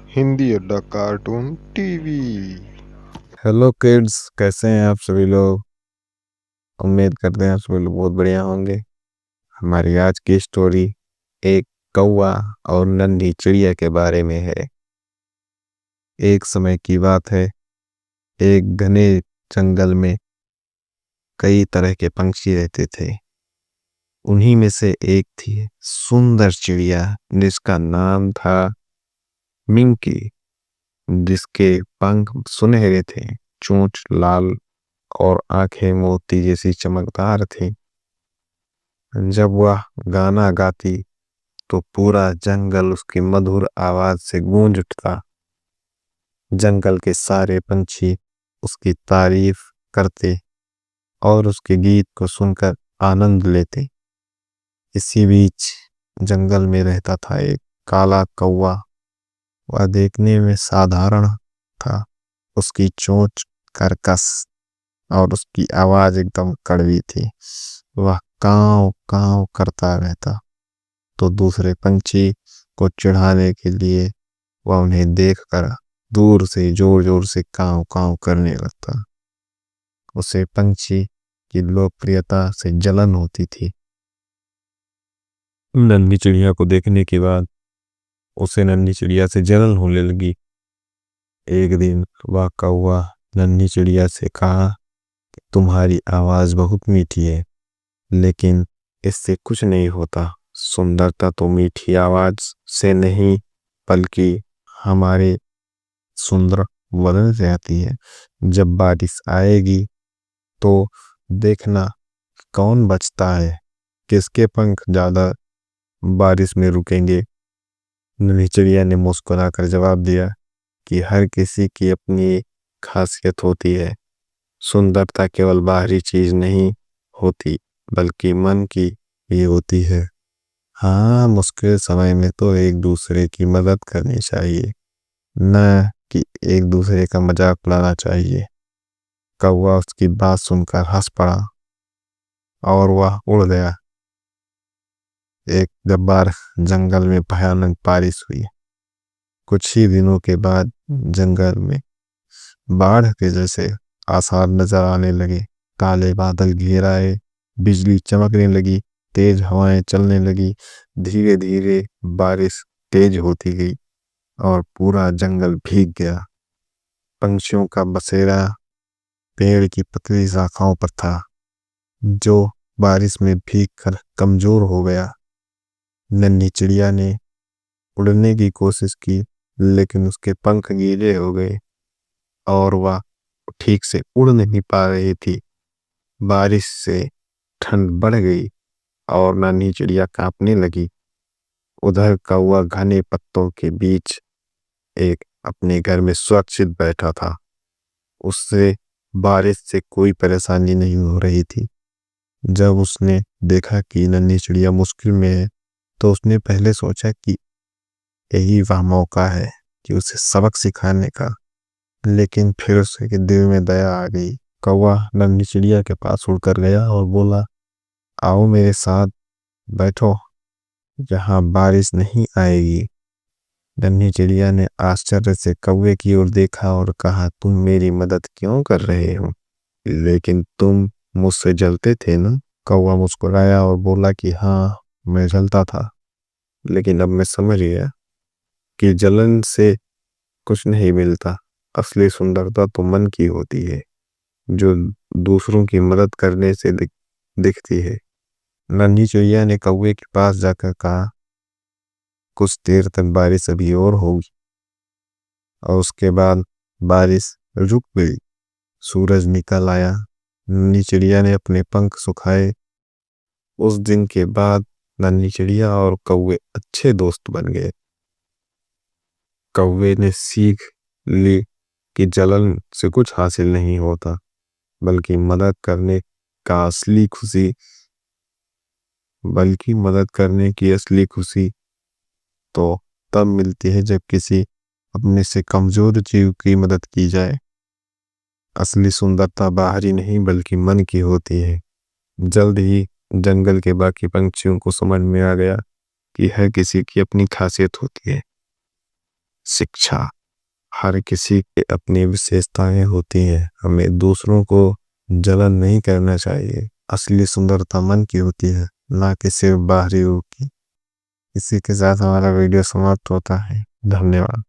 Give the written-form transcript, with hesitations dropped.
हिंदी अड्डा cartoon TV. Hello kids, कैसे हैं आप सभी लोग। उम्मीद करते हैं आप सभी लोग बहुत बढ़िया होंगे। हमारी आज की स्टोरी एक कौवा और नन्ही चिड़िया के बारे में है। एक समय की बात है, एक घने जंगल में कई तरह के पंछी रहते थे। उन्हीं में से एक थी सुंदर चिड़िया जिसका नाम था मिंकी, जिसके पंख सुनहरे थे, चोंच लाल और आंखें मोती जैसी चमकदार थी। जब वह गाना गाती तो पूरा जंगल उसकी मधुर आवाज से गूंज उठता। जंगल के सारे पंछी उसकी तारीफ करते और उसके गीत को सुनकर आनंद लेते। इसी बीच जंगल में रहता था एक काला कौवा। वह देखने में साधारण था। उसकी चोंच कर्कश और उसकी आवाज एकदम कड़वी थी। वह कांव कांव करता रहता तो दूसरे पंछी को चिढ़ाने के लिए वह उन्हें देखकर दूर से जोर जोर से कांव कांव करने लगता। उसे पंछी की लोकप्रियता से जलन होती थी। नन्ही चिड़िया को देखने के बाद उसे नन्ही चिड़िया से जलन होने लगी। एक दिन वह कौवा नन्ही चिड़िया से कहा, तुम्हारी आवाज बहुत मीठी है, लेकिन इससे कुछ नहीं होता। सुंदरता तो मीठी आवाज से नहीं बल्कि हमारे सुंदर बदन से आती है। जब बारिश आएगी तो देखना कौन बचता है, किसके पंख ज्यादा बारिश में रुकेंगे। नन्ही चिड़िया ने मुस्कुराकर जवाब दिया कि हर किसी की अपनी खासियत होती है। सुंदरता केवल बाहरी चीज नहीं होती बल्कि मन की भी होती है। हाँ, मुश्किल समय में तो एक दूसरे की मदद करनी चाहिए, न कि एक दूसरे का मजाक उड़ाना चाहिए। कौवा उसकी बात सुनकर हंस पड़ा और वह उड़ गया। एक जब बार जंगल में भयानक बारिश हुई। कुछ ही दिनों के बाद जंगल में बाढ़ के जैसे आसार नजर आने लगे। काले बादल घेर आए, बिजली चमकने लगी, तेज हवाएं चलने लगी। धीरे धीरे बारिश तेज होती गई और पूरा जंगल भीग गया। पंछियों का बसेरा पेड़ की पतली शाखाओं पर था, जो बारिश में भीगकर कमजोर हो गया। नन्ही चिड़िया ने उड़ने की कोशिश की, लेकिन उसके पंख गीले हो गए और वह ठीक से उड़ नहीं पा रही थी। बारिश से ठंड बढ़ गई और नन्ही चिड़िया कांपने लगी। उधर कौवा घने पत्तों के बीच एक अपने घर में सुरक्षित बैठा था। उससे बारिश से कोई परेशानी नहीं हो रही थी। जब उसने देखा कि नन्ही चिड़िया मुश्किल में है तो उसने पहले सोचा कि यही वह मौका है कि उसे सबक सिखाने का। लेकिन फिर उसके दिल में दया आ गई। कौवा नन्ही चिड़िया के पास उड़कर गया और बोला, आओ मेरे साथ बैठो, जहां बारिश नहीं आएगी। नन्ही चिड़िया ने आश्चर्य से कौवे की ओर देखा और कहा, तुम मेरी मदद क्यों कर रहे हो? लेकिन तुम मुझसे जलते थे ना? कौवा मुस्कुराया और बोला कि हाँ, मैं जलता था, लेकिन अब मैं समझ गया कि जलन से कुछ नहीं मिलता। असली सुंदरता तो मन की होती है, जो दूसरों की मदद करने से दिखती है। नन्ही चिड़िया ने कौवे के पास जाकर कहा, कुछ देर तक बारिश अभी और होगी। और उसके बाद बारिश रुक गई। सूरज निकल आया। नन्ही चिड़िया ने अपने पंख सुखाए। उस दिन के बाद नन्ही चिड़िया और कौवे अच्छे दोस्त बन गए। कौवे ने सीख ली कि जलन से कुछ हासिल नहीं होता, बल्कि मदद करने की असली खुशी तो तब मिलती है जब किसी अपने से कमजोर जीव की मदद की जाए। असली सुंदरता बाहरी नहीं बल्कि मन की होती है। जल्द ही जंगल के बाकी पंछियों को समझ में आ गया कि हर किसी की अपनी खासियत होती है। शिक्षा। हर किसी की अपनी विशेषताएं होती हैं, हमें दूसरों को जलन नहीं करना चाहिए। असली सुंदरता मन की होती है, ना कि सिर्फ बाहरी रूप की। इसी के साथ हमारा वीडियो समाप्त होता है। धन्यवाद।